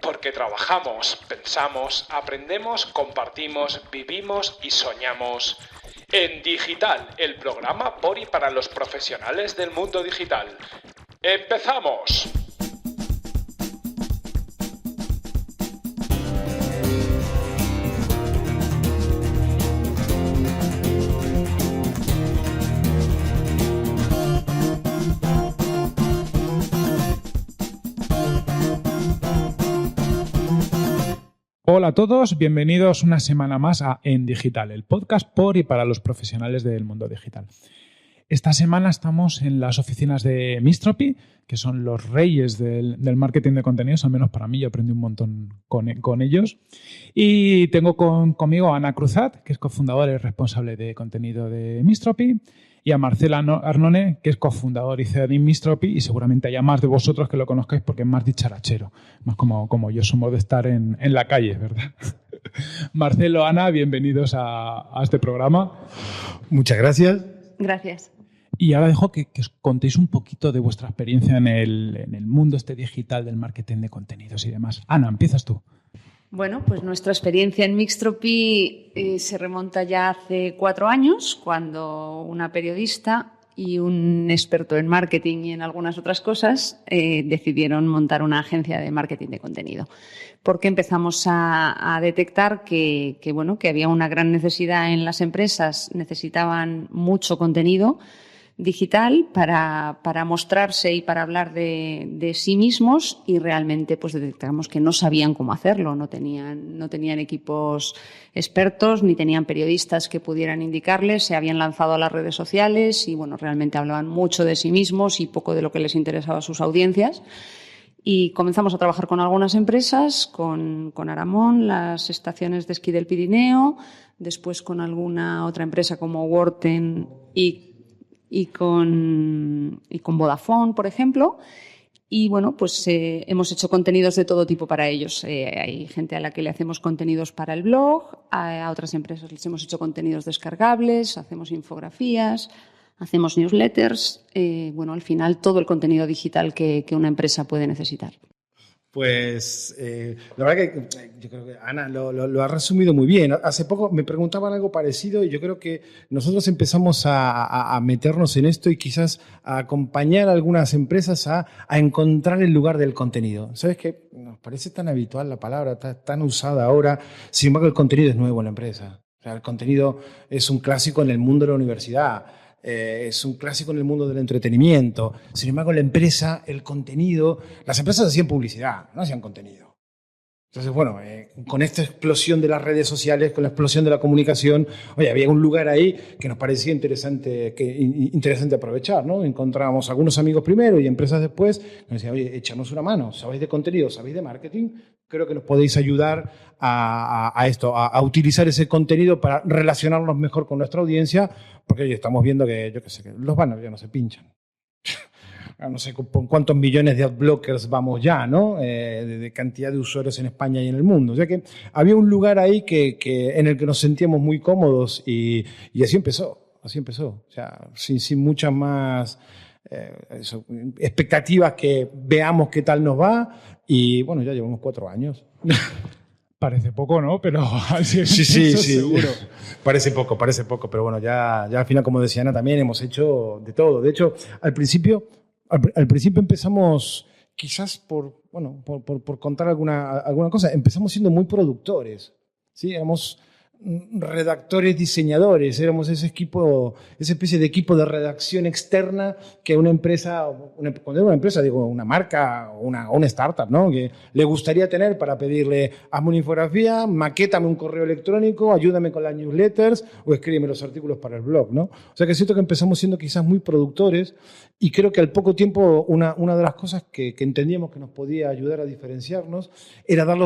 Porque trabajamos, pensamos, aprendemos, compartimos, vivimos y soñamos. En Digital, el programa por y para los profesionales del mundo digital. ¡Empezamos! Hola a todos, bienvenidos una semana más a En Digital, el podcast por y para los profesionales del mundo digital. Esta semana estamos en las oficinas de Mistropy, que son los reyes del marketing de contenidos, al menos para mí, yo aprendí un montón con ellos. Y tengo conmigo a Ana Cruzat, que es cofundadora y responsable de contenido de Mistropy, y a Marcel Arnone, que es cofundador y CEO de Mistropy, y seguramente haya más de vosotros que lo conozcáis porque es más dicharachero, más como yo somos de estar en la calle, ¿verdad? Marcelo, Ana, bienvenidos a este programa. Muchas gracias. Gracias. Y ahora dejo que os contéis un poquito de vuestra experiencia en el mundo digital del marketing de contenidos y demás. Ana, empiezas tú. Bueno, pues nuestra experiencia en Mixtropy se remonta ya hace 4 años, cuando una periodista y un experto en marketing y en algunas otras cosas decidieron montar una agencia de marketing de contenido. Porque empezamos a detectar que había una gran necesidad en las empresas, necesitaban mucho contenido digital para mostrarse y para hablar de sí mismos, y realmente pues detectamos que no sabían cómo hacerlo, no tenían equipos expertos ni tenían periodistas que pudieran indicarles, se habían lanzado a las redes sociales y realmente hablaban mucho de sí mismos y poco de lo que les interesaba a sus audiencias. Y comenzamos a trabajar con algunas empresas, con Aramón, las estaciones de esquí del Pirineo, después con alguna otra empresa como Worten y con Vodafone, por ejemplo. Y hemos hecho contenidos de todo tipo para ellos. Hay gente a la que le hacemos contenidos para el blog, a otras empresas les hemos hecho contenidos descargables, hacemos infografías, hacemos newsletters. Al final todo el contenido digital que una empresa puede necesitar. Pues la verdad que yo creo que Ana lo ha resumido muy bien. Hace poco me preguntaban algo parecido y yo creo que nosotros empezamos a meternos en esto y quizás a acompañar a algunas empresas a encontrar el lugar del contenido. ¿Sabes qué? Nos parece tan habitual la palabra, tan usada ahora. Sin embargo, el contenido es nuevo en la empresa. O sea, el contenido es un clásico en el mundo de la universidad. Es un clásico en el mundo del entretenimiento. Sin embargo, la empresa, el contenido, las empresas hacían publicidad, no hacían contenido. Entonces, con esta explosión de las redes sociales, con la explosión de la comunicación, había un lugar ahí que nos parecía interesante aprovechar, ¿no? Encontrábamos algunos amigos primero y empresas después, nos decían, échanos una mano, ¿sabéis de contenido? ¿Sabéis de marketing? Creo que nos podéis ayudar a utilizar ese contenido para relacionarnos mejor con nuestra audiencia, porque hoy estamos viendo que los banners ya no se pinchan. No sé con cuántos millones de adblockers vamos ya, ¿no? De cantidad de usuarios en España y en el mundo. O sea que había un lugar ahí en el que nos sentíamos muy cómodos y así empezó. O sea, sin muchas más expectativas que veamos qué tal nos va. Y ya llevamos 4 años. Parece poco, ¿no? Pero sí. Seguro. Parece poco, pero ya al final, como decía Ana, también hemos hecho de todo. De hecho, al principio empezamos, quizás por contar alguna cosa, empezamos siendo muy productores, ¿sí? Éramos redactores, diseñadores, éramos esa especie de equipo de redacción externa que una empresa, cuando digo una empresa, digo una marca o una startup, ¿no? Que le gustaría tener para pedirle, hazme una infografía, maquétame un correo electrónico, ayúdame con las newsletters o escríbeme los artículos para el blog, ¿no? O sea que siento que empezamos siendo quizás muy productores y creo que al poco tiempo una de las cosas que entendíamos que nos podía ayudar a diferenciarnos era darle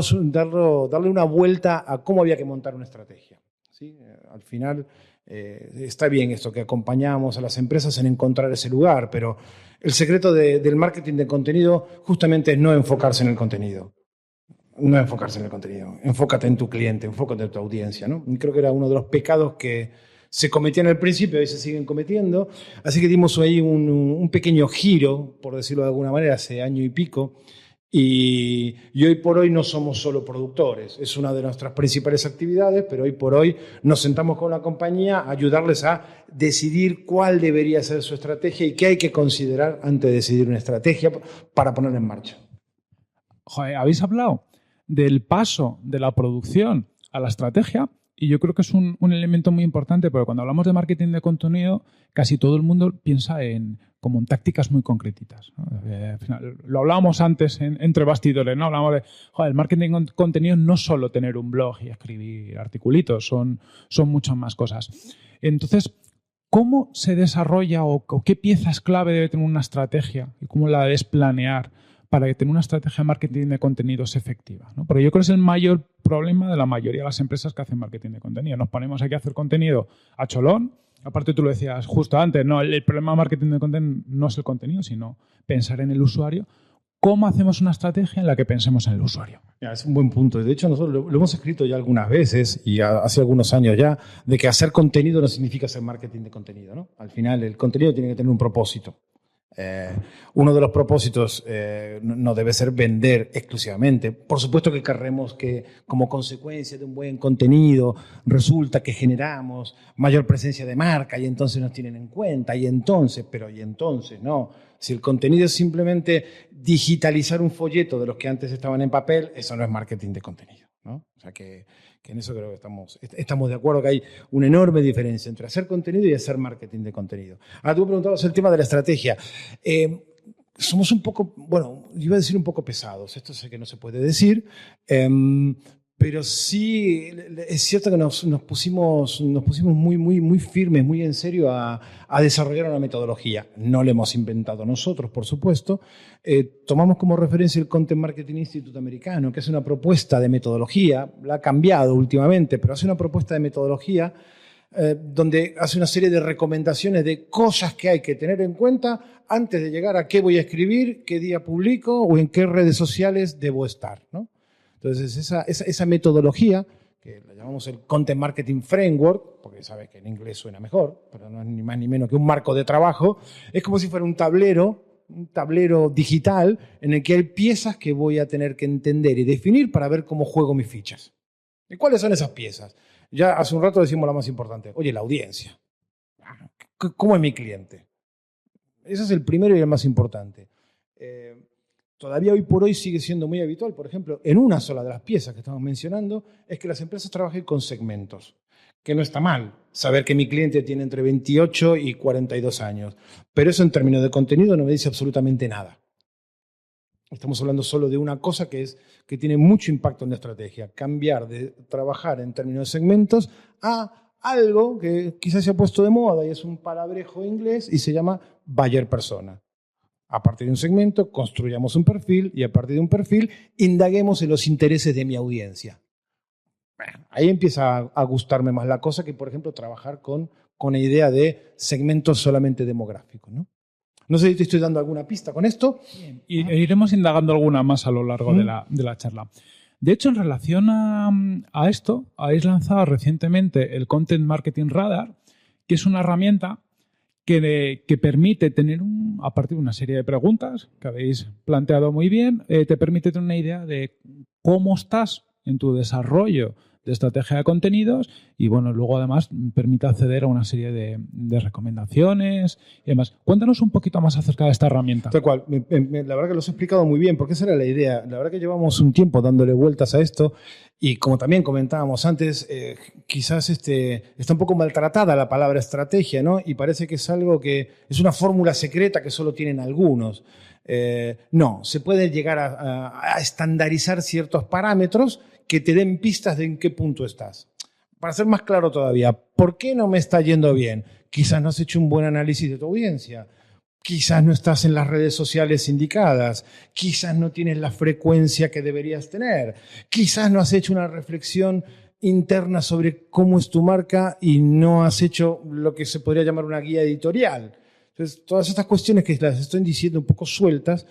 una vuelta a cómo había que montar una estrategia. ¿Sí? Al final está bien esto que acompañamos a las empresas en encontrar ese lugar, pero el secreto del marketing de contenido justamente es no enfocarse en el contenido. Enfócate en tu cliente, enfócate en tu audiencia, ¿no? Y creo que era uno de los pecados que se cometían al principio y se siguen cometiendo. Así que dimos ahí un pequeño giro, por decirlo de alguna manera, hace año y pico, Y hoy por hoy no somos solo productores, es una de nuestras principales actividades, pero hoy por hoy nos sentamos con la compañía a ayudarles a decidir cuál debería ser su estrategia y qué hay que considerar antes de decidir una estrategia para ponerla en marcha. Joder, habéis hablado del paso de la producción a la estrategia y yo creo que es un elemento muy importante porque cuando hablamos de marketing de contenido casi todo el mundo piensa como en tácticas muy concretitas, ¿no? Al final, lo hablábamos antes entre bastidores, ¿no? Hablamos de, joder, el marketing de contenido no es solo tener un blog y escribir articulitos, son muchas más cosas. Entonces, ¿cómo se desarrolla o qué piezas clave debe tener una estrategia y cómo la debes planear para que tener una estrategia de marketing de contenidos efectiva, ¿no? Porque yo creo que es el mayor problema de la mayoría de las empresas que hacen marketing de contenido. Nos ponemos aquí a hacer contenido a cholón. Aparte tú lo decías justo antes, ¿no? El problema de marketing de contenido no es el contenido, sino pensar en el usuario. ¿Cómo hacemos una estrategia en la que pensemos en el usuario? Es un buen punto. De hecho, nosotros lo hemos escrito ya algunas veces y hace algunos años ya, de que hacer contenido no significa hacer marketing de contenido, ¿no? Al final, el contenido tiene que tener un propósito. Uno de los propósitos no debe ser vender exclusivamente. Por supuesto que querremos que como consecuencia de un buen contenido resulta que generamos mayor presencia de marca y entonces nos tienen en cuenta y entonces no. Si el contenido es simplemente digitalizar un folleto de los que antes estaban en papel, eso no es marketing de contenido, ¿no? O sea que en eso creo que estamos de acuerdo que hay una enorme diferencia entre hacer contenido y hacer marketing de contenido. Ahora, tú me preguntabas el tema de la estrategia. Somos un poco, bueno, iba a decir un poco pesados, esto sé que no se puede decir, pero sí es cierto que nos pusimos muy firmes, muy en serio a desarrollar una metodología. No la hemos inventado nosotros, por supuesto. Tomamos como referencia el Content Marketing Institute americano, que hace una propuesta de metodología, la ha cambiado últimamente, pero hace una propuesta de metodología donde hace una serie de recomendaciones de cosas que hay que tener en cuenta antes de llegar a qué voy a escribir, qué día publico o en qué redes sociales debo estar, ¿no? Entonces, esa metodología, que la llamamos el Content Marketing Framework, porque sabes que en inglés suena mejor, pero no es ni más ni menos que un marco de trabajo, es como si fuera un tablero digital en el que hay piezas que voy a tener que entender y definir para ver cómo juego mis fichas. ¿Y cuáles son esas piezas? Ya hace un rato decimos la más importante. Oye, la audiencia. ¿Cómo es mi cliente? Ese es el primero y el más importante. Todavía hoy por hoy sigue siendo muy habitual, por ejemplo, en una sola de las piezas que estamos mencionando, es que las empresas trabajen con segmentos, que no está mal saber que mi cliente tiene entre 28 y 42 años, pero eso en términos de contenido no me dice absolutamente nada. Estamos hablando solo de una cosa que tiene mucho impacto en la estrategia, cambiar de trabajar en términos de segmentos a algo que quizás se ha puesto de moda y es un palabrejo inglés y se llama buyer persona. A partir de un segmento construyamos un perfil y a partir de un perfil indaguemos en los intereses de mi audiencia. Bueno, ahí empieza a gustarme más la cosa que, por ejemplo, trabajar con la idea de segmentos solamente demográficos, ¿no? No sé si te estoy dando alguna pista con esto. Bien. Y iremos indagando alguna más a lo largo de la charla. De hecho, en relación a esto, habéis lanzado recientemente el Content Marketing Radar, que es una herramienta que permite tener, a partir de una serie de preguntas que habéis planteado muy bien, te permite tener una idea de cómo estás en tu desarrollo de estrategia de contenidos y, bueno, luego además permite acceder a una serie de recomendaciones y demás. Cuéntanos un poquito más acerca de esta herramienta. Tal cual. La verdad que lo has explicado muy bien, porque esa era la idea. La verdad que llevamos un tiempo dándole vueltas a esto y, como también comentábamos antes, quizás está un poco maltratada la palabra estrategia, ¿no? Y parece que es algo que es una fórmula secreta que solo tienen algunos. No, se puede llegar a estandarizar ciertos parámetros que te den pistas de en qué punto estás. Para ser más claro todavía, ¿por qué no me está yendo bien? Quizás no has hecho un buen análisis de tu audiencia, quizás no estás en las redes sociales indicadas, quizás no tienes la frecuencia que deberías tener, quizás no has hecho una reflexión interna sobre cómo es tu marca y no has hecho lo que se podría llamar una guía editorial. Entonces, todas estas cuestiones que las estoy diciendo un poco sueltas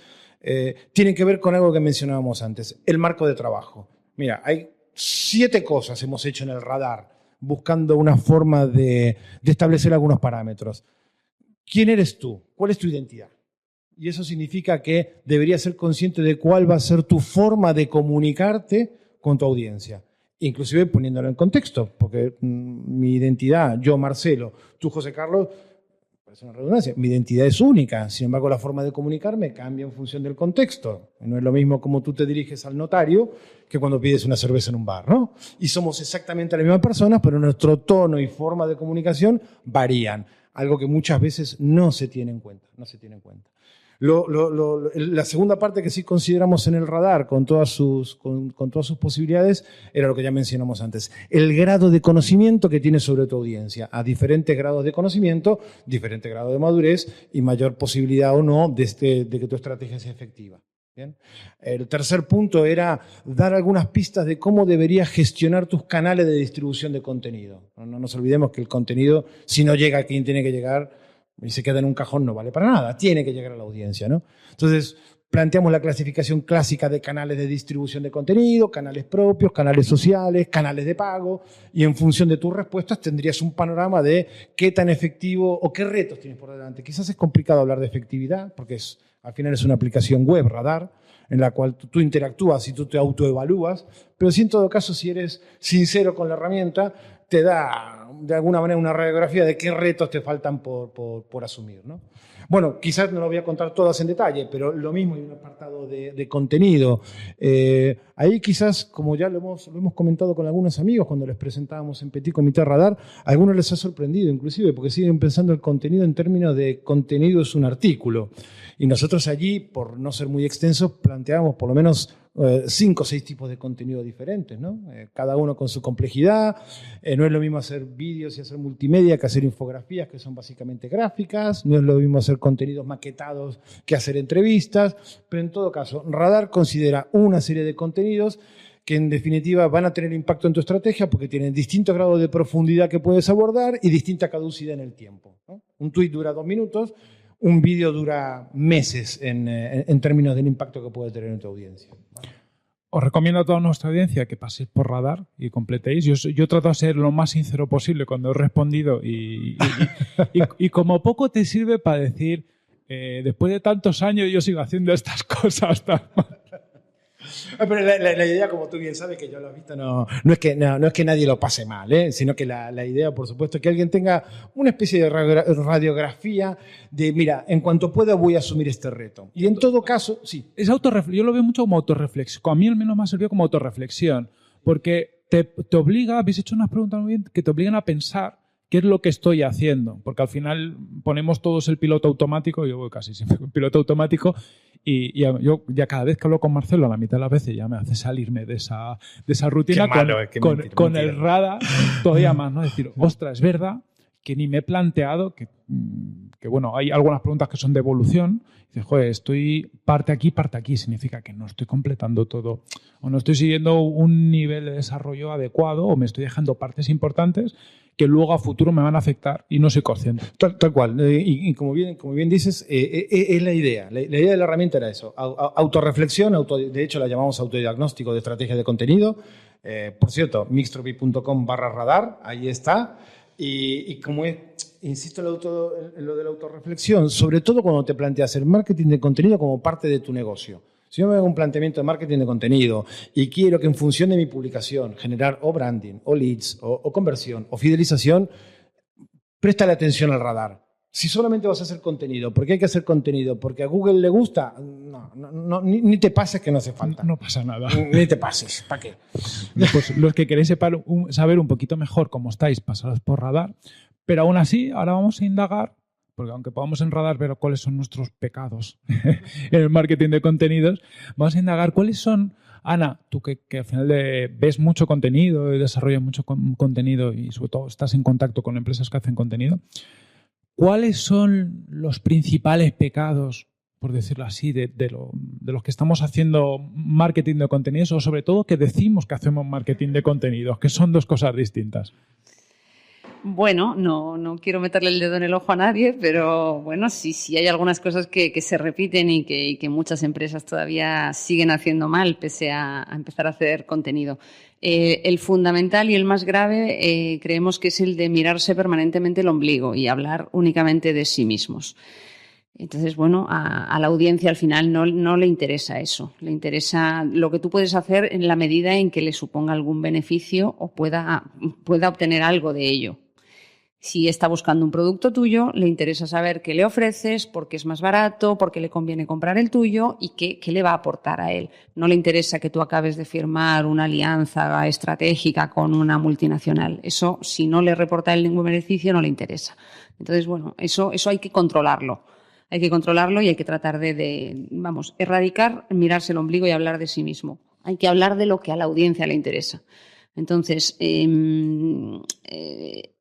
tienen que ver con algo que mencionábamos antes, el marco de trabajo. Mira, hay 7 cosas hemos hecho en el radar, buscando una forma de establecer algunos parámetros. ¿Quién eres tú? ¿Cuál es tu identidad? Y eso significa que deberías ser consciente de cuál va a ser tu forma de comunicarte con tu audiencia. Inclusive poniéndolo en contexto, porque mi identidad, yo Marcelo, tú José Carlos, parece una redundancia, mi identidad es única. Sin embargo, la forma de comunicarme cambia en función del contexto. No es lo mismo como tú te diriges al notario que cuando pides una cerveza en un bar, ¿no? Y somos exactamente las mismas personas, pero nuestro tono y forma de comunicación varían. Algo que muchas veces no se tiene en cuenta. La segunda parte que sí consideramos en el radar con todas sus posibilidades era lo que ya mencionamos antes, el grado de conocimiento que tienes sobre tu audiencia. A diferentes grados de conocimiento, diferente grado de madurez y mayor posibilidad o no de que tu estrategia sea efectiva. ¿Bien? El tercer punto era dar algunas pistas de cómo deberías gestionar tus canales de distribución de contenido. No nos olvidemos que el contenido, si no llega a quien tiene que llegar, y se queda en un cajón, no vale para nada, tiene que llegar a la audiencia, ¿no? Entonces, planteamos la clasificación clásica de canales de distribución de contenido, canales propios, canales sociales, canales de pago, y en función de tus respuestas tendrías un panorama de qué tan efectivo o qué retos tienes por delante. Quizás es complicado hablar de efectividad, porque al final es una aplicación web, Radar, en la cual tú interactúas y tú te autoevalúas, pero sí en todo caso, si eres sincero con la herramienta, te da de alguna manera una radiografía de qué retos te faltan por asumir, ¿no? Bueno, quizás no lo voy a contar todas en detalle, pero lo mismo hay un apartado de contenido. Ahí quizás, como ya lo hemos comentado con algunos amigos cuando les presentábamos en Petit Comité Radar, a algunos les ha sorprendido inclusive porque siguen pensando el contenido en términos de contenido es un artículo. Y nosotros allí, por no ser muy extensos, planteábamos por lo menos 5 o 6 tipos de contenido diferentes, ¿no? Cada uno con su complejidad. No es lo mismo hacer vídeos y hacer multimedia que hacer infografías, que son básicamente gráficas. No es lo mismo hacer contenidos maquetados que hacer entrevistas. Pero en todo caso, Radar considera una serie de contenidos que en definitiva van a tener impacto en tu estrategia porque tienen distintos grados de profundidad que puedes abordar y distinta caducidad en el tiempo, ¿no? Un tuit dura 2 minutos, un vídeo dura meses en términos del impacto que puede tener en tu audiencia. Os recomiendo a toda nuestra audiencia que paséis por Radar y completéis. Yo trato de ser lo más sincero posible cuando he respondido y como poco te sirve para decir, después de tantos años yo sigo haciendo estas cosas. Pero la idea, como tú bien sabes, que yo lo he visto, no es que nadie lo pase mal, sino que la idea, por supuesto, es que alguien tenga una especie de radiografía de, mira, en cuanto pueda voy a asumir este reto. Y en todo caso, sí. Yo lo veo mucho como autorreflexión. A mí al menos me ha servido como autorreflexión, porque te obliga, habéis hecho unas preguntas muy bien, que te obligan a pensar qué es lo que estoy haciendo, porque al final ponemos todos el piloto automático, yo voy casi siempre con piloto automático, y yo ya cada vez que hablo con Marcelo, a la mitad de las veces ya me hace salirme de esa rutina. Con el radar todavía más, ¿no? Decir, ostras, es verdad que ni me he planteado que bueno, hay algunas preguntas que son de evolución. Dices, joder, estoy parte aquí, significa que no estoy completando todo, o no estoy siguiendo un nivel de desarrollo adecuado, o me estoy dejando partes importantes que luego a futuro me van a afectar y no soy consciente. Tal cual. Y como bien dices, es la idea. La idea de la herramienta era eso. Autorreflexión, de hecho la llamamos autodiagnóstico de estrategia de contenido. Por cierto, mixtropy.com/radar, ahí está. Y como insisto en lo de la autorreflexión, sobre todo cuando te planteas el marketing de contenido como parte de tu negocio. Si yo me hago un planteamiento de marketing de contenido y quiero que en función de mi publicación generar o branding, o leads, o conversión, o fidelización, préstale atención al radar. Si solamente vas a hacer contenido, ¿por qué hay que hacer contenido? ¿Porque a Google le gusta? No, ni te pases que no hace falta. No pasa nada. Ni te pases. ¿Para qué? Pues los que queréis saber un poquito mejor cómo estáis, pasados por Radar. Pero aún así, ahora vamos a indagar, porque aunque podamos en Radar ver cuáles son nuestros pecados en el marketing de contenidos, vamos a indagar cuáles son, Ana, tú que al final ves mucho contenido y desarrollas mucho contenido y sobre todo estás en contacto con empresas que hacen contenido, ¿cuáles son los principales pecados, por decirlo así, de los que estamos haciendo marketing de contenidos, o sobre todo que decimos que hacemos marketing de contenidos, que son dos cosas distintas? Bueno, no quiero meterle el dedo en el ojo a nadie, pero bueno, sí hay algunas cosas que se repiten y que muchas empresas todavía siguen haciendo mal, pese a empezar a hacer contenido. El fundamental y el más grave creemos que es el de mirarse permanentemente el ombligo y hablar únicamente de sí mismos. Entonces, bueno, a la audiencia al final no le interesa eso. Le interesa lo que tú puedes hacer en la medida en que le suponga algún beneficio o pueda obtener algo de ello. Si está buscando un producto tuyo, le interesa saber qué le ofreces, por qué es más barato, por qué le conviene comprar el tuyo y qué le va a aportar a él. No le interesa que tú acabes de firmar una alianza estratégica con una multinacional. Eso, si no le reporta él ningún beneficio, no le interesa. Entonces, bueno, eso hay que controlarlo. Hay que controlarlo y hay que tratar de erradicar, mirarse el ombligo y hablar de sí mismo. Hay que hablar de lo que a la audiencia le interesa. Entonces,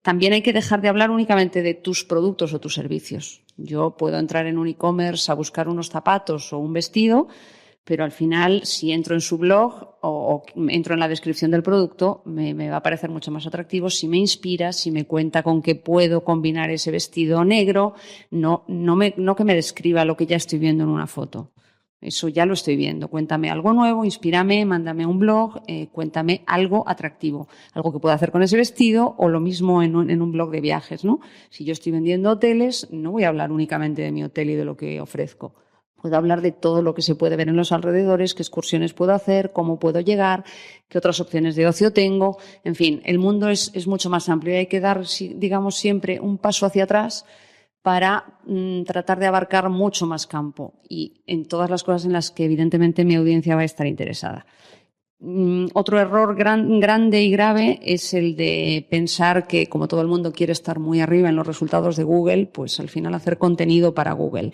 también hay que dejar de hablar únicamente de tus productos o tus servicios. Yo puedo entrar en un e-commerce a buscar unos zapatos o un vestido, pero al final, si entro en su blog o entro en la descripción del producto, me va a parecer mucho más atractivo si me inspira, si me cuenta con qué puedo combinar ese vestido negro, no que me describa lo que ya estoy viendo en una foto. Eso ya lo estoy viendo. Cuéntame algo nuevo, inspírame, mándame un blog, cuéntame algo atractivo, algo que pueda hacer con ese vestido o lo mismo en un blog de viajes, ¿no? Si yo estoy vendiendo hoteles, no voy a hablar únicamente de mi hotel y de lo que ofrezco. Puedo hablar de todo lo que se puede ver en los alrededores, qué excursiones puedo hacer, cómo puedo llegar, qué otras opciones de ocio tengo. En fin, el mundo es mucho más amplio y hay que dar, digamos, siempre un paso hacia atrás para tratar de abarcar mucho más campo y en todas las cosas en las que evidentemente mi audiencia va a estar interesada. Otro error grande y grave es el de pensar que, como todo el mundo quiere estar muy arriba en los resultados de Google, pues al final hacer contenido para Google.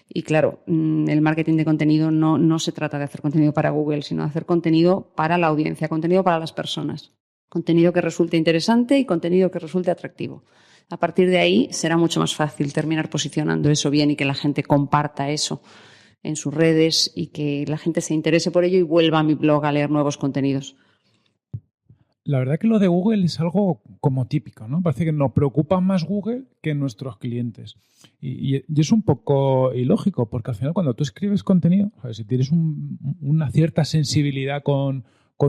Y claro, el marketing de contenido no se trata de hacer contenido para Google, sino de hacer contenido para la audiencia, contenido para las personas. Contenido que resulte interesante y contenido que resulte atractivo. A partir de ahí será mucho más fácil terminar posicionando eso bien y que la gente comparta eso en sus redes y que la gente se interese por ello y vuelva a mi blog a leer nuevos contenidos. La verdad que lo de Google es algo como típico, ¿no? Parece que nos preocupa más Google que nuestros clientes. Y es un poco ilógico, porque al final cuando tú escribes contenido, si tienes una cierta sensibilidad con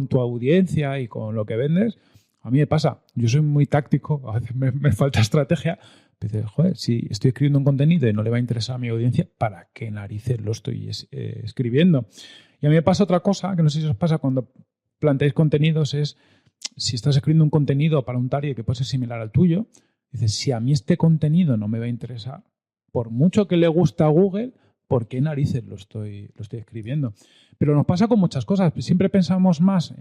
tu audiencia y con lo que vendes, a mí me pasa. Yo soy muy táctico, a veces me falta estrategia. Pero dices, joder, si estoy escribiendo un contenido y no le va a interesar a mi audiencia, ¿para qué narices lo estoy escribiendo? Y a mí me pasa otra cosa, que no sé si os pasa cuando planteáis contenidos, es si estás escribiendo un contenido para un target que puede ser similar al tuyo, dices, si a mí este contenido no me va a interesar, por mucho que le guste a Google, ¿por qué narices lo estoy escribiendo? Pero nos pasa con muchas cosas. Siempre pensamos más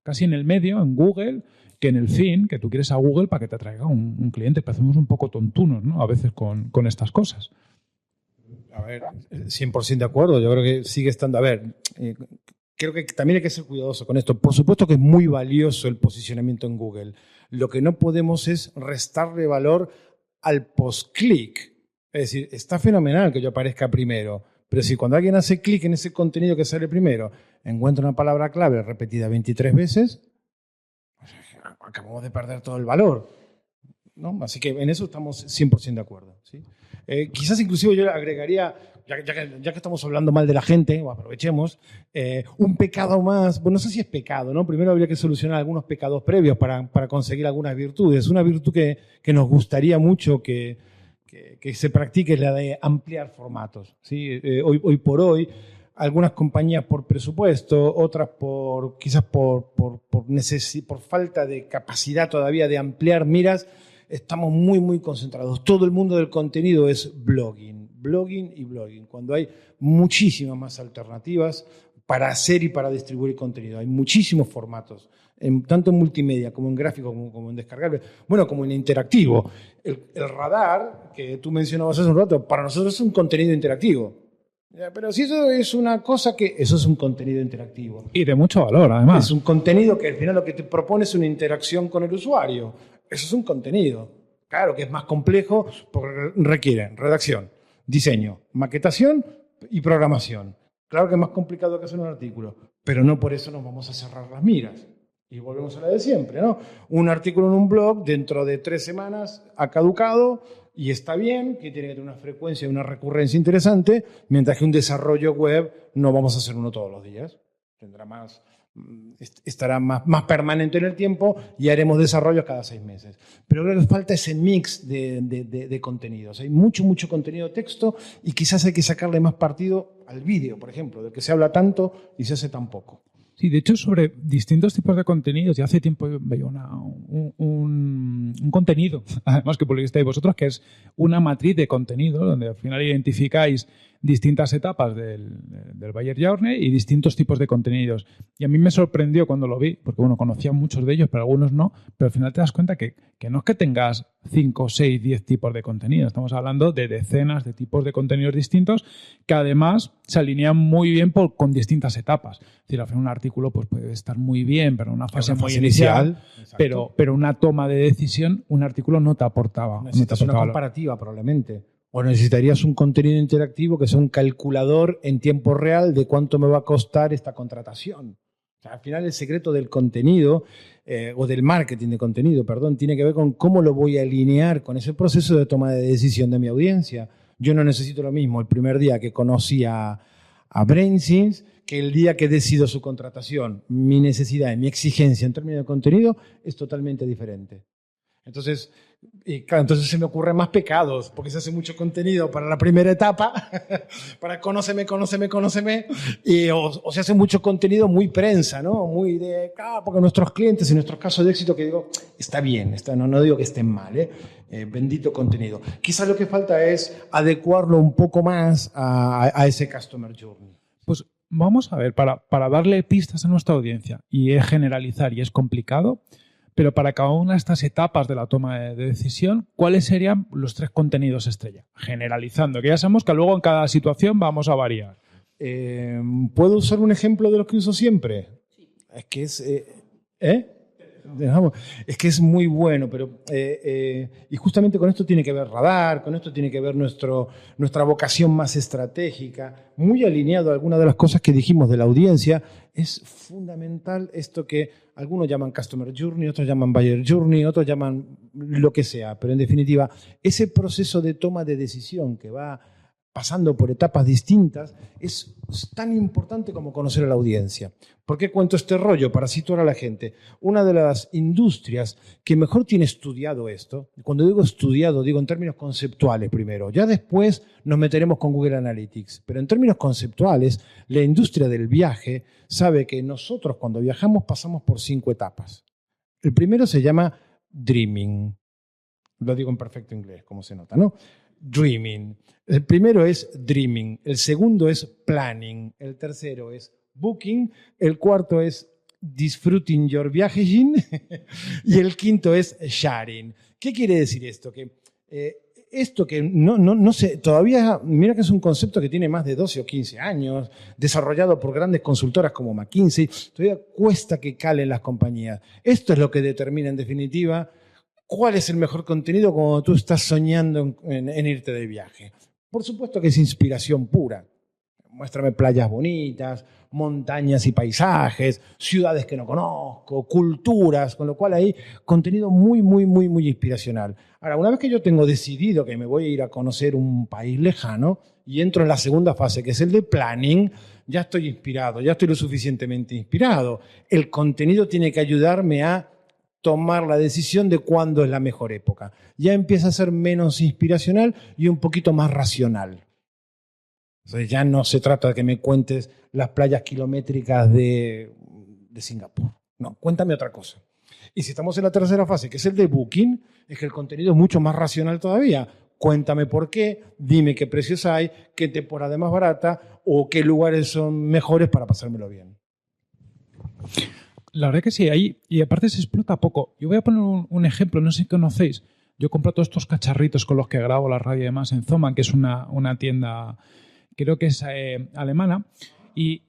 casi en el medio, en Google, que en el fin, que tú quieres a Google para que te atraiga un cliente. Parecemos un poco tontunos, ¿no? A veces con estas cosas. A ver, 100% de acuerdo. Yo creo que sigue estando... A ver, creo que también hay que ser cuidadoso con esto. Por supuesto que es muy valioso el posicionamiento en Google. Lo que no podemos es restarle valor al post-click. Es decir, está fenomenal que yo aparezca primero, pero si cuando alguien hace clic en ese contenido que sale primero, encuentra una palabra clave repetida 23 veces, pues acabamos de perder todo el valor, ¿no? Así que en eso estamos 100% de acuerdo, ¿sí? Quizás inclusive yo le agregaría, ya que estamos hablando mal de la gente, o aprovechemos, un pecado más. Bueno, no sé si es pecado, ¿no? Primero habría que solucionar algunos pecados previos para conseguir algunas virtudes. Una virtud que nos gustaría mucho que se practique es la de ampliar formatos, ¿sí? Hoy por hoy, algunas compañías por presupuesto, otras quizás por falta de capacidad todavía de ampliar miras, estamos muy, muy concentrados. Todo el mundo del contenido es blogging y blogging, cuando hay muchísimas más alternativas para hacer y para distribuir contenido. Hay muchísimos formatos, tanto en multimedia como en gráfico, como en descargable, bueno, como en interactivo. El radar, que tú mencionabas hace un rato, para nosotros es un contenido interactivo. Pero si eso es una cosa eso es un contenido interactivo. Y de mucho valor, además. Es un contenido que al final lo que te propone es una interacción con el usuario. Eso es un contenido. Claro que es más complejo porque requiere redacción, diseño, maquetación y programación. Claro que es más complicado que hacer un artículo, pero no por eso nos vamos a cerrar las miras. Y volvemos a la de siempre, ¿no? Un artículo en un blog dentro de 3 semanas ha caducado y está bien, que tiene que tener una frecuencia y una recurrencia interesante, mientras que un desarrollo web no vamos a hacer uno todos los días. estará más permanente en el tiempo y haremos desarrollos cada 6 meses. Pero creo que falta ese mix de contenidos. Hay mucho contenido de texto y quizás hay que sacarle más partido al vídeo, por ejemplo, del que se habla tanto y se hace tan poco. Sí, de hecho, sobre distintos tipos de contenidos, ya hace tiempo veía un contenido, además que publicasteis vosotros, que es una matriz de contenido, donde al final identificáis distintas etapas del Buyer Journey y distintos tipos de contenidos. Y a mí me sorprendió cuando lo vi, porque bueno, conocía muchos de ellos, pero algunos no, pero al final te das cuenta que no es que tengas 5, 6, 10 tipos de contenido, estamos hablando de decenas de tipos de contenidos distintos que además se alinean muy bien con distintas etapas. Es decir, al final un artículo pues, puede estar muy bien, pero en una fase muy inicial, pero una toma de decisión, un artículo no te aportaba. Necesitas una comparativa probablemente. O necesitarías un contenido interactivo que sea un calculador en tiempo real de cuánto me va a costar esta contratación. O sea, al final el secreto del contenido, o del marketing de contenido, perdón, tiene que ver con cómo lo voy a alinear con ese proceso de toma de decisión de mi audiencia. Yo no necesito lo mismo el primer día que conocí a BrainSense que el día que decido su contratación. Mi necesidad y mi exigencia en términos de contenido es totalmente diferente. Entonces se me ocurren más pecados, porque se hace mucho contenido para la primera etapa, para conóceme, o se hace mucho contenido muy prensa, ¿no? Muy de, porque nuestros clientes, en nuestros casos de éxito, que digo, está bien, no digo que estén mal, bendito contenido. Quizás lo que falta es adecuarlo un poco más a ese Customer Journey. Pues vamos a ver, para darle pistas a nuestra audiencia, y es generalizar y es complicado, pero para cada una de estas etapas de la toma de decisión, ¿cuáles serían los 3 contenidos estrella? Generalizando, que ya sabemos que luego en cada situación vamos a variar. ¿Puedo usar un ejemplo de los que uso siempre? Sí. Es que es que es muy bueno, pero y justamente con esto tiene que ver Radar, con esto tiene que ver nuestra vocación más estratégica, muy alineado a algunas de las cosas que dijimos de la audiencia. Es fundamental esto que algunos llaman Customer Journey, otros llaman Buyer Journey, otros llaman lo que sea, pero en definitiva, ese proceso de toma de decisión que va pasando por etapas distintas, es tan importante como conocer a la audiencia. ¿Por qué cuento este rollo? Para situar a la gente. Una de las industrias que mejor tiene estudiado esto, cuando digo estudiado, digo en términos conceptuales primero, ya después nos meteremos con Google Analytics, pero en términos conceptuales, la industria del viaje sabe que nosotros cuando viajamos pasamos por 5 etapas. El primero se llama dreaming. Lo digo en perfecto inglés, como se nota, ¿no? Dreaming. El primero es dreaming, el segundo es planning, el tercero es booking, el cuarto es disfruting your viaging y el quinto es sharing. ¿Qué quiere decir esto? Que esto que no sé, todavía, mira que es un concepto que tiene más de 12 o 15 años, desarrollado por grandes consultoras como McKinsey, todavía cuesta que calen las compañías. Esto es lo que determina en definitiva cuál es el mejor contenido cuando tú estás soñando en irte de viaje. Por supuesto que es inspiración pura. Muéstrame playas bonitas, montañas y paisajes, ciudades que no conozco, culturas, con lo cual hay contenido muy inspiracional. Ahora, una vez que yo tengo decidido que me voy a ir a conocer un país lejano y entro en la segunda fase, que es el de planning, ya estoy inspirado, ya estoy lo suficientemente inspirado. El contenido tiene que ayudarme a tomar la decisión de cuándo es la mejor época. Ya empieza a ser menos inspiracional y un poquito más racional. O sea, ya no se trata de que me cuentes las playas kilométricas de Singapur. No, cuéntame otra cosa. Y si estamos en la tercera fase, que es el de booking, es que el contenido es mucho más racional todavía. Cuéntame por qué, dime qué precios hay, qué temporada es más barata o qué lugares son mejores para pasármelo bien. La verdad que sí, ahí, y aparte se explota poco. Yo voy a poner un ejemplo, no sé si conocéis. Yo compro todos estos cacharritos con los que grabo la radio y demás en Zoman, que es una tienda, creo que es alemana, y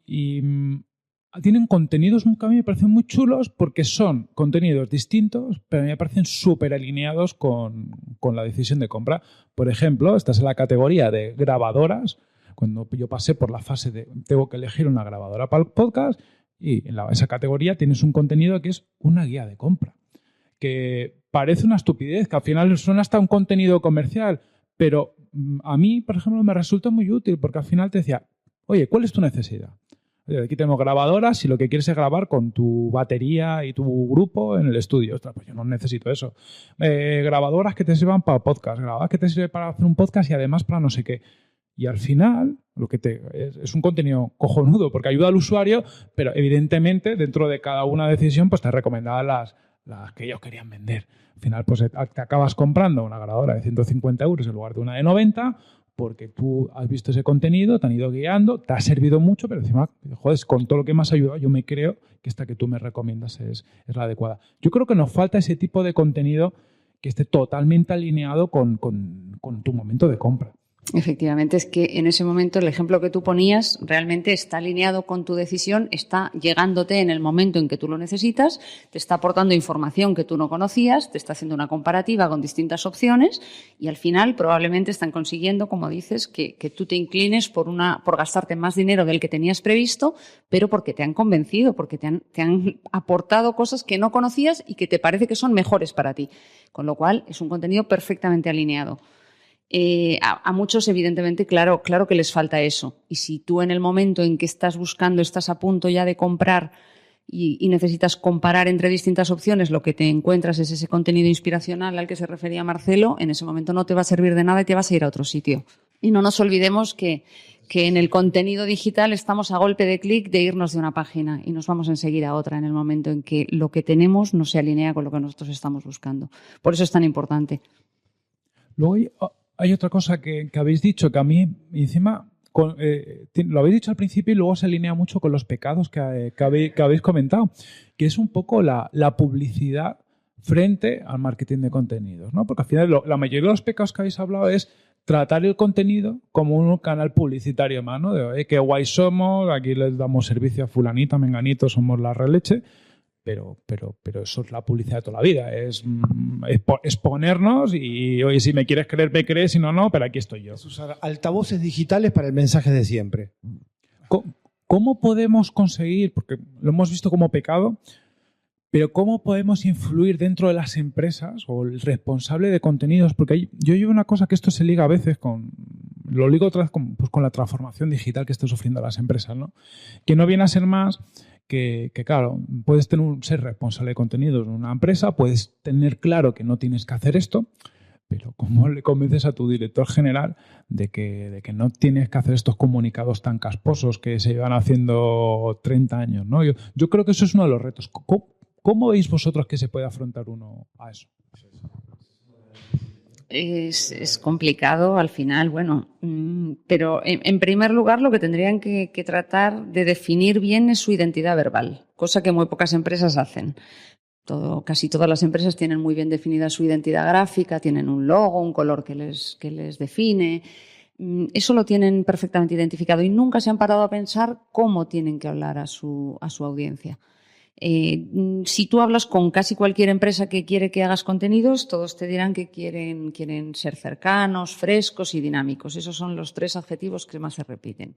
tienen contenidos que a mí me parecen muy chulos porque son contenidos distintos, pero a mí me parecen súper alineados con la decisión de compra. Por ejemplo, esta es la categoría de grabadoras. Cuando yo pasé por la fase de tengo que elegir una grabadora para el podcast, y en esa categoría tienes un contenido que es una guía de compra, que parece una estupidez, que al final suena hasta un contenido comercial, pero a mí, por ejemplo, me resulta muy útil porque al final te decía, oye, ¿cuál es tu necesidad? Aquí tenemos grabadoras si lo que quieres es grabar con tu batería y tu grupo en el estudio. Ostras, pues yo no necesito eso. Grabadoras que te sirvan para podcast, grabadoras que te sirven para hacer un podcast y además para no sé qué. Y al final, es un contenido cojonudo porque ayuda al usuario, pero evidentemente dentro de cada una decisión pues te recomendaban las que ellos querían vender. Al final pues te acabas comprando una grabadora de 150 euros en lugar de una de 90 porque tú has visto ese contenido, te han ido guiando, te ha servido mucho, pero encima, joder, con todo lo que me has ayudado, yo me creo que esta que tú me recomiendas es la adecuada. Yo creo que nos falta ese tipo de contenido que esté totalmente alineado con tu momento de compra. Efectivamente, es que en ese momento el ejemplo que tú ponías realmente está alineado con tu decisión, está llegándote en el momento en que tú lo necesitas, te está aportando información que tú no conocías, te está haciendo una comparativa con distintas opciones y al final probablemente están consiguiendo, como dices, que tú te inclines por gastarte más dinero del que tenías previsto, pero porque te han convencido, porque te han aportado cosas que no conocías y que te parece que son mejores para ti. Con lo cual es un contenido perfectamente alineado. A muchos, evidentemente, claro que les falta eso. Y si tú en el momento en que estás buscando, estás a punto ya de comprar y necesitas comparar entre distintas opciones, lo que te encuentras es ese contenido inspiracional al que se refería Marcelo, en ese momento no te va a servir de nada y te vas a ir a otro sitio. Y no nos olvidemos que en el contenido digital estamos a golpe de clic de irnos de una página y nos vamos enseguida a otra en el momento en que lo que tenemos no se alinea con lo que nosotros estamos buscando. Por eso es tan importante. Luego hay otra cosa que habéis dicho que a mí, encima, lo habéis dicho al principio y luego se alinea mucho con los pecados que habéis comentado, que es un poco la publicidad frente al marketing de contenidos, ¿no? Porque al final la mayoría de los pecados que habéis hablado es tratar el contenido como un canal publicitario más, ¿no? De qué guay somos, aquí les damos servicio a fulanito, menganito, somos la releche. Pero eso es la publicidad de toda la vida, es exponernos y, oye, si me quieres creer, me crees, si no, no, pero aquí estoy yo. Es usar altavoces digitales para el mensaje de siempre. ¿Cómo podemos conseguir, porque lo hemos visto como pecado, pero cómo podemos influir dentro de las empresas o el responsable de contenidos? Porque yo llevo una cosa que esto se liga a veces lo ligo otra vez con la transformación digital que están sufriendo las empresas, ¿no? Que no viene a ser más que claro, puedes ser responsable de contenidos en una empresa, puedes tener claro que no tienes que hacer esto, pero ¿cómo le convences a tu director general de que no tienes que hacer estos comunicados tan casposos que se llevan haciendo 30 años, ¿no? Yo creo que eso es uno de los retos. ¿Cómo veis vosotros que se puede afrontar uno a eso? Es complicado al final, bueno, pero en primer lugar lo que tendrían que tratar de definir bien es su identidad verbal, cosa que muy pocas empresas hacen. Casi todas las empresas tienen muy bien definida su identidad gráfica, tienen un logo, un color que les define. Eso lo tienen perfectamente identificado y nunca se han parado a pensar cómo tienen que hablar a su audiencia. Si tú hablas con casi cualquier empresa que quiere que hagas contenidos, todos te dirán que quieren ser cercanos, frescos y dinámicos. Esos son los 3 adjetivos que más se repiten.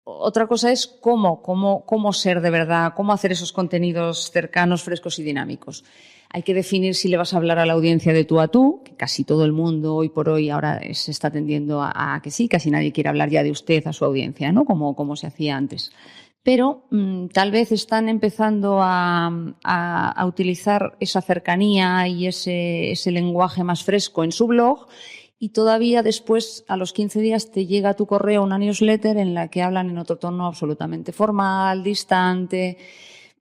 Otra cosa es cómo ser de verdad, cómo hacer esos contenidos cercanos, frescos y dinámicos. Hay que definir si le vas a hablar a la audiencia de tú a tú, que casi todo el mundo hoy por hoy ahora se está tendiendo a que sí, casi nadie quiere hablar ya de usted a su audiencia, ¿no? Como se hacía antes. Pero tal vez están empezando a utilizar esa cercanía y ese lenguaje más fresco en su blog y todavía después, a los 15 días, te llega a tu correo una newsletter en la que hablan en otro tono absolutamente formal, distante.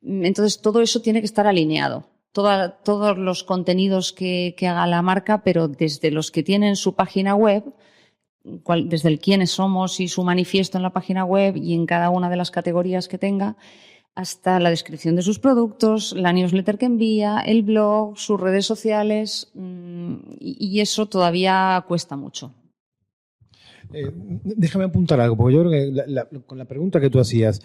Entonces, todo eso tiene que estar alineado. Todos los contenidos que haga la marca, pero desde los que tienen su página web, desde el quiénes somos y su manifiesto en la página web y en cada una de las categorías que tenga, hasta la descripción de sus productos, la newsletter que envía, el blog, sus redes sociales, y eso todavía cuesta mucho. Déjame apuntar algo, porque yo creo que con la pregunta que tú hacías,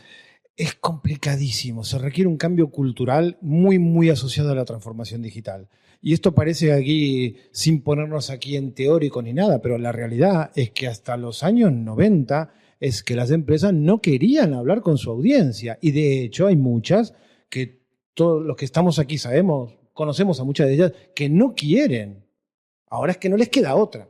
es complicadísimo, se requiere un cambio cultural muy, muy asociado a la transformación digital. Y esto parece aquí, sin ponernos aquí en teórico ni nada, pero la realidad es que hasta los años 90 es que las empresas no querían hablar con su audiencia. Y de hecho hay muchas que todos los que estamos aquí conocemos a muchas de ellas, que no quieren. Ahora es que no les queda otra.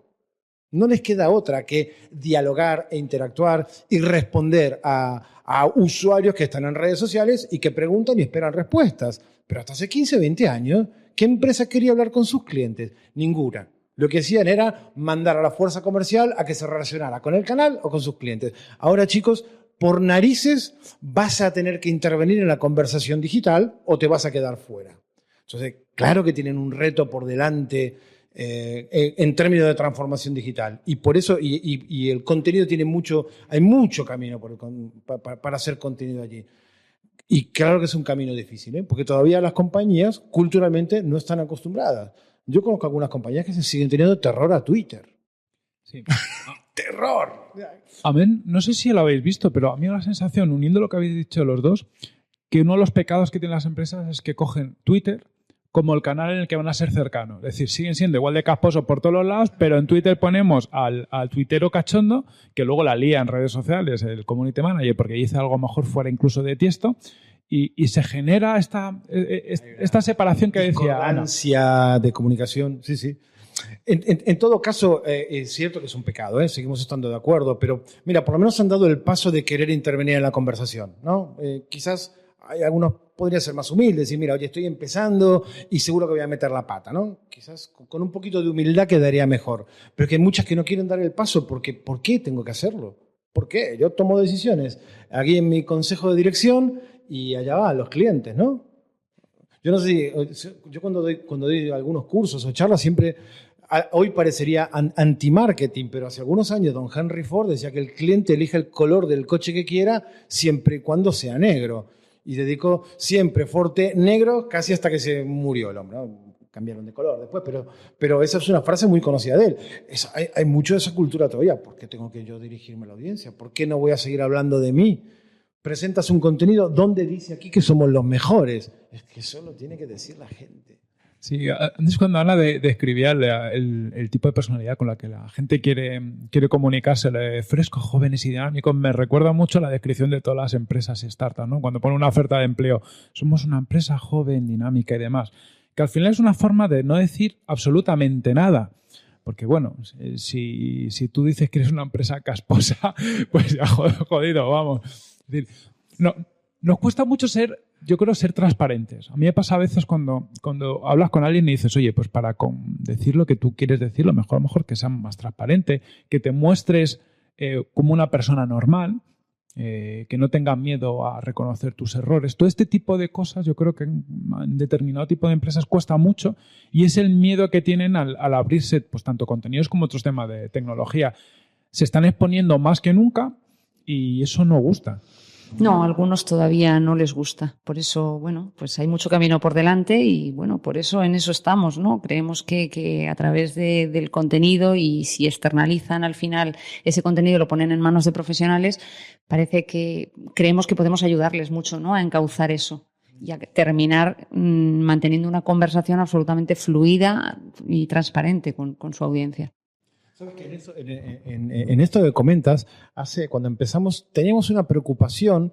No les queda otra que dialogar e interactuar y responder a usuarios que están en redes sociales y que preguntan y esperan respuestas. Pero hasta hace 15 o 20 años, ¿qué empresa quería hablar con sus clientes? Ninguna. Lo que hacían era mandar a la fuerza comercial a que se relacionara con el canal o con sus clientes. Ahora, chicos, por narices vas a tener que intervenir en la conversación digital o te vas a quedar fuera. Entonces, claro que tienen un reto por delante en términos de transformación digital. Y por eso, y el contenido hay mucho camino para hacer contenido allí. Y claro que es un camino difícil, porque todavía las compañías culturalmente no están acostumbradas. Yo conozco algunas compañías que se siguen teniendo terror a Twitter. Sí. ¡Terror! A mí, no sé si lo habéis visto, pero a mí me da la sensación, uniendo lo que habéis dicho los dos, que uno de los pecados que tienen las empresas es que cogen Twitter como el canal en el que van a ser cercanos. Es decir, siguen siendo igual de casposos por todos los lados, pero en Twitter ponemos al tuitero cachondo, que luego la lía en redes sociales, el community manager, porque dice algo mejor fuera incluso de Tiesto, y se genera esta separación que decía Ana. Ansia de comunicación, sí, sí. En todo caso, es cierto que es un pecado, seguimos estando de acuerdo, pero mira, por lo menos han dado el paso de querer intervenir en la conversación, ¿no? Quizás hay algunos podrían ser más humildes, decir, mira, oye, estoy empezando y seguro que voy a meter la pata, ¿no? Quizás con un poquito de humildad quedaría mejor. Pero es que hay muchas que no quieren dar el paso porque ¿por qué tengo que hacerlo? ¿Por qué? Yo tomo decisiones aquí en mi consejo de dirección y allá van los clientes, ¿no? Yo no sé si, yo cuando doy algunos cursos o charlas siempre, hoy parecería anti-marketing, pero hace algunos años don Henry Ford decía que el cliente elija el color del coche que quiera siempre y cuando sea negro. Y dedicó siempre Forte negro casi hasta que se murió el hombre, ¿no? Cambiaron de color después, pero esa es una frase muy conocida de él. Hay mucho de esa cultura todavía. ¿Por qué tengo que yo dirigirme a la audiencia? ¿Por qué no voy a seguir hablando de mí? Presentas un contenido donde dice aquí que somos los mejores. Es que eso lo tiene que decir la gente. Sí, antes cuando Ana describía el tipo de personalidad con la que la gente quiere comunicarse, frescos, jóvenes y dinámicos, me recuerda mucho a la descripción de todas las empresas startups, ¿no? Cuando ponen una oferta de empleo, somos una empresa joven, dinámica y demás, que al final es una forma de no decir absolutamente nada. Porque bueno, si tú dices que eres una empresa casposa, pues ya jodido, vamos. Es decir, no, nos cuesta mucho ser transparentes. A mí me pasa a veces cuando hablas con alguien y dices, oye, pues para decir lo que tú quieres decir, lo mejor que seas más transparente, que te muestres como una persona normal, que no tengas miedo a reconocer tus errores. Todo este tipo de cosas yo creo que en determinado tipo de empresas cuesta mucho y es el miedo que tienen al abrirse pues tanto contenidos como otros temas de tecnología. Se están exponiendo más que nunca y eso no gusta. No, a algunos todavía no les gusta. Por eso, bueno, pues hay mucho camino por delante y, bueno, por eso en eso estamos, ¿no? Creemos que a través del contenido y si externalizan al final ese contenido, lo ponen en manos de profesionales, creemos que podemos ayudarles mucho, ¿no? A encauzar eso y a terminar manteniendo una conversación absolutamente fluida y transparente con su audiencia. ¿Sabes que en esto que comentas, cuando empezamos, teníamos una preocupación,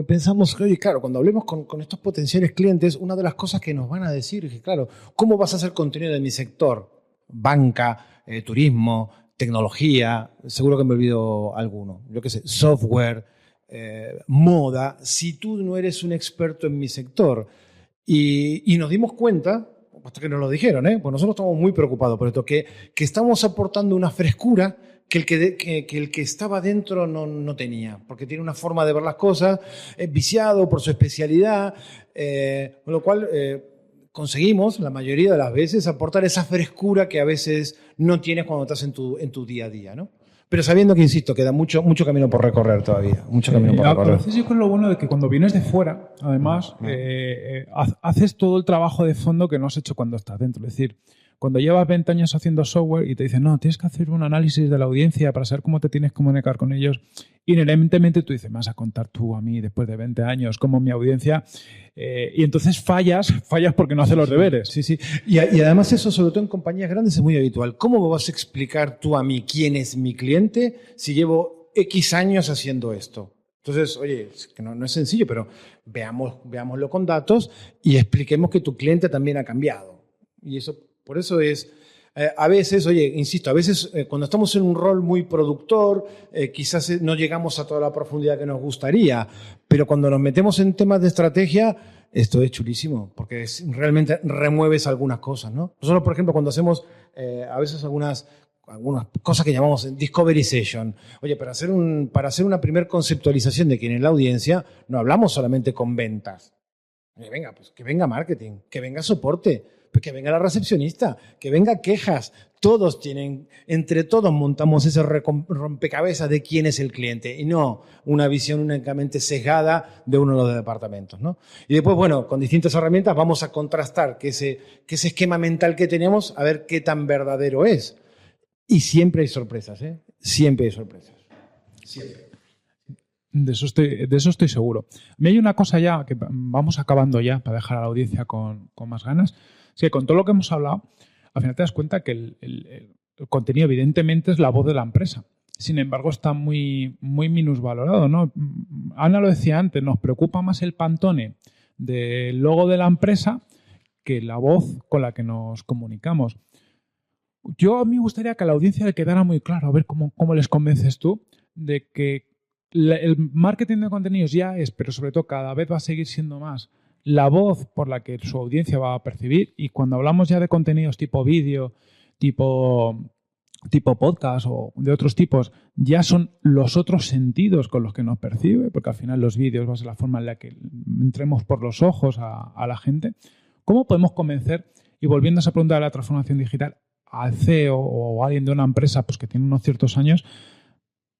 pensamos, oye, claro, cuando hablemos con estos potenciales clientes, una de las cosas que nos van a decir es que, claro, ¿cómo vas a hacer contenido de mi sector? Banca, turismo, tecnología, seguro que me olvido alguno, yo qué sé, software, moda, si tú no eres un experto en mi sector. Y nos dimos cuenta, hasta que nos lo dijeron, pues nosotros estamos muy preocupados por esto, que estamos aportando una frescura que el que estaba dentro no tenía, porque tiene una forma de ver las cosas, es viciado por su especialidad, con lo cual conseguimos, la mayoría de las veces, aportar esa frescura que a veces no tienes cuando estás en tu día a día, ¿no? Pero sabiendo que, insisto, queda mucho camino por recorrer todavía. Mucho camino por recorrer. Entonces yo creo lo bueno de que cuando vienes de fuera, además, haces todo el trabajo de fondo que no has hecho cuando estás dentro. Es decir, cuando llevas 20 años haciendo software y te dicen, no, tienes que hacer un análisis de la audiencia para saber cómo te tienes que comunicar con ellos, inherentemente tú dices, me vas a contar tú a mí después de 20 años cómo mi audiencia... y entonces fallas porque no haces los deberes. Sí, sí. Y además eso, sobre todo en compañías grandes, es muy habitual. ¿Cómo me vas a explicar tú a mí quién es mi cliente si llevo X años haciendo esto? Entonces, oye, que no es sencillo, pero veámoslo con datos y expliquemos que tu cliente también ha cambiado. Y eso, por eso es... A veces, oye, insisto, a veces cuando estamos en un rol muy productor, quizás no llegamos a toda la profundidad que nos gustaría, pero cuando nos metemos en temas de estrategia, esto es chulísimo, porque realmente remueves algunas cosas, ¿no? Nosotros, por ejemplo, cuando hacemos a veces algunas cosas que llamamos Discovery Session. Oye, para hacer una primer conceptualización de quién es la audiencia, no hablamos solamente con ventas. Venga, pues que venga marketing, que venga soporte, que venga la recepcionista, que venga quejas. Todos entre todos montamos ese rompecabezas de quién es el cliente y no una visión únicamente sesgada de uno de los departamentos, ¿no? Y después, bueno, con distintas herramientas vamos a contrastar que ese esquema mental que tenemos, a ver qué tan verdadero es. Y siempre hay sorpresas, ¿eh? Siempre hay sorpresas. Siempre. De eso estoy seguro. A mí hay una cosa ya que vamos acabando ya para dejar a la audiencia con más ganas. Es que con todo lo que hemos hablado, al final te das cuenta que el contenido evidentemente es la voz de la empresa. Sin embargo, está muy, muy minusvalorado, ¿no? Ana lo decía antes, nos preocupa más el pantone del logo de la empresa que la voz con la que nos comunicamos. Yo a mí me gustaría que a la audiencia le quedara muy claro, a ver cómo les convences tú, de que el marketing de contenidos ya es, pero sobre todo cada vez va a seguir siendo más, la voz por la que su audiencia va a percibir. Y cuando hablamos ya de contenidos tipo vídeo, tipo podcast o de otros tipos, ya son los otros sentidos con los que nos percibe, porque al final los vídeos va a ser la forma en la que entremos por los ojos a la gente. ¿Cómo podemos convencer, y volviendo a esa pregunta de la transformación digital, al CEO o a alguien de una empresa pues, que tiene unos ciertos años,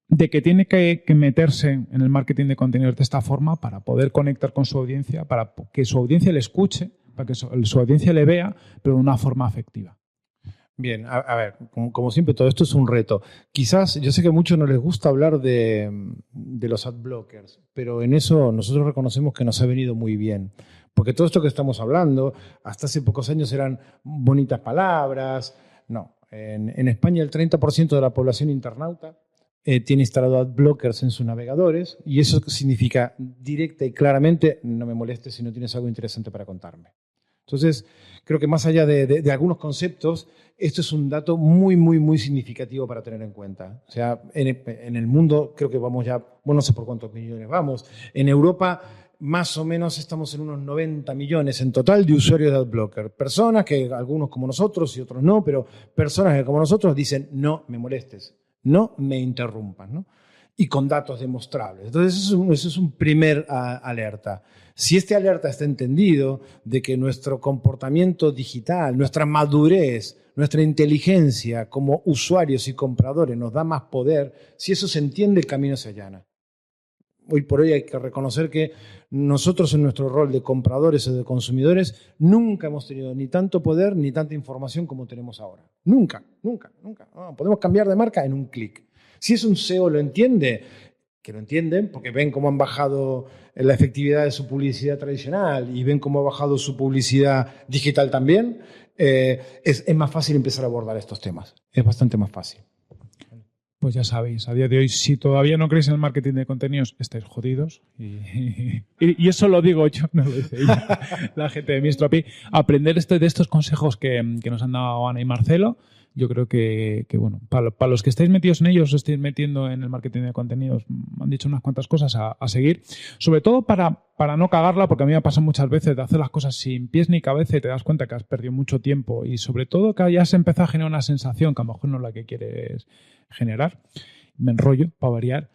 de que tiene que meterse en el marketing de contenidos de esta forma para poder conectar con su audiencia, para que su audiencia le escuche, para que su audiencia le vea, pero de una forma afectiva? Bien, a ver, como siempre, todo esto es un reto. Quizás, yo sé que a muchos no les gusta hablar de los ad blockers, pero en eso nosotros reconocemos que nos ha venido muy bien. Porque todo esto que estamos hablando, hasta hace pocos años eran bonitas palabras. No, en España el 30% de la población internauta tiene instalado ad blockers en sus navegadores, y eso significa directa y claramente: no me molestes si no tienes algo interesante para contarme. Entonces, creo que más allá de algunos conceptos, esto es un dato muy, muy, muy significativo para tener en cuenta. O sea, en el mundo creo que vamos ya, bueno, no sé por cuántos millones vamos. En Europa, más o menos estamos en unos 90 millones en total de usuarios de AdBlocker. Personas que, algunos como nosotros y otros no, pero personas que como nosotros dicen: no me molestes, no me interrumpas, ¿no? Y con datos demostrables. Entonces, eso es un primer alerta. Si este alerta está entendido de que nuestro comportamiento digital, nuestra madurez, nuestra inteligencia como usuarios y compradores nos da más poder, si eso se entiende, el camino se allana. Hoy por hoy hay que reconocer que nosotros en nuestro rol de compradores o de consumidores nunca hemos tenido ni tanto poder ni tanta información como tenemos ahora. Nunca, nunca, nunca. No, podemos cambiar de marca en un clic. Si es un SEO lo entiende, que lo entienden porque ven cómo han bajado la efectividad de su publicidad tradicional y ven cómo ha bajado su publicidad digital también, es más fácil empezar a abordar estos temas. Es bastante más fácil. Pues ya sabéis, a día de hoy, si todavía no creéis en el marketing de contenidos, estáis jodidos. Y eso lo digo yo, no lo dice ella, la gente de Mistropi. Aprender de estos consejos que nos han dado Ana y Marcelo, yo creo que bueno, para los que estáis metidos en ellos, os estáis metiendo en el marketing de contenidos, me han dicho unas cuantas cosas a seguir. Sobre todo para no cagarla, porque a mí me pasa muchas veces de hacer las cosas sin pies ni cabeza y te das cuenta que has perdido mucho tiempo, y sobre todo que ya se empezó a generar una sensación que a lo mejor no es la que quieres generar. Me enrollo para variar.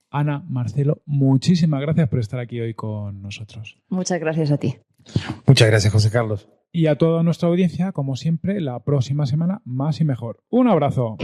Ana, Marcelo, muchísimas gracias por estar aquí hoy con nosotros. Muchas gracias a ti. Muchas gracias, José Carlos. Y a toda nuestra audiencia, como siempre, la próxima semana más y mejor. ¡Un abrazo!